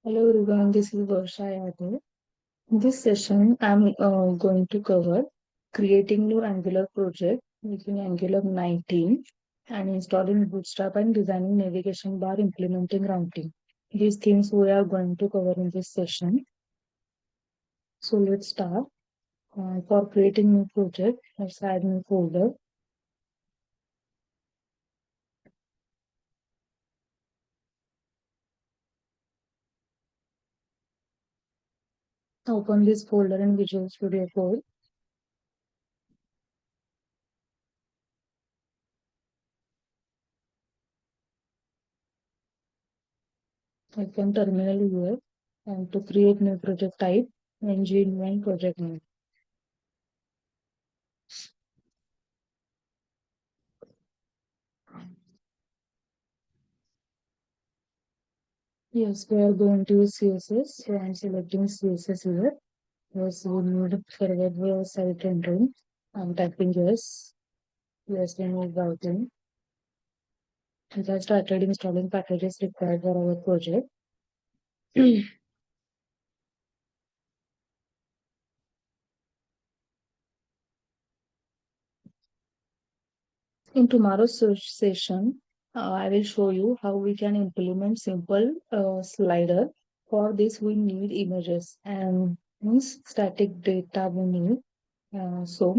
Hello everyone, this is Varsha Yadav. In this session, I'm going to cover creating new Angular project using Angular 19 and installing Bootstrap and designing navigation bar, implementing routing. These things we are going to cover in this session. So let's start. For creating new project, let's add new folder. Open this folder in Visual Studio Code. Open terminal here and to create new project type, ng project name. Yes, we are going to use CSS. So I'm selecting CSS here. Yes, we need server site rendering. I'm typing yes. Yes, we need routing. We have started installing packages required for our project. In tomorrow's session, I will show you how we can implement simple slider. For this, we need images and means static data we need. So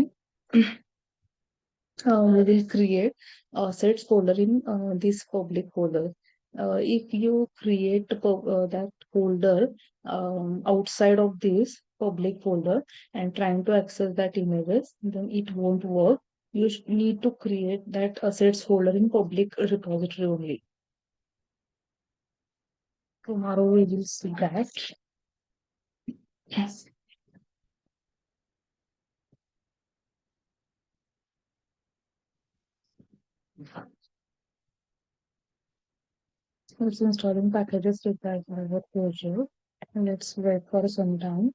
we will create a sets folder in this public folder. If you create that folder outside of this public folder and trying to access that images, then it won't work. You need to create that assets folder in public repository only. Tomorrow we will see that. Yes. It's installing packages required for our project. Let's wait for some time.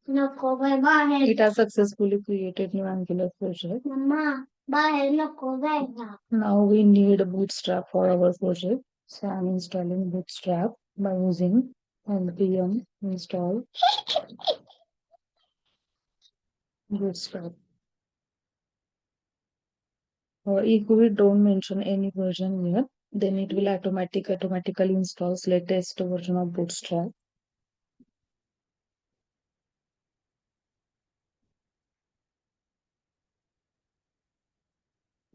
नको bye बाहेर. It has successfully created new Angular project. मम्मा बाहेर नको जायला. Now we need Bootstrap for our project. So I'm installing Bootstrap by using npm install Bootstrap. If we don't mention any version here, then it will automatically installs latest version of Bootstrap.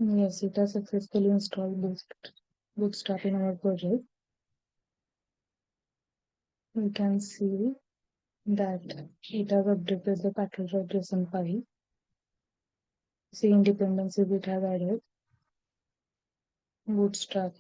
Yes, it has successfully installed Bootstrap in our project. We can see that it has updated the package.json file. See dependency it has added. Bootstrap.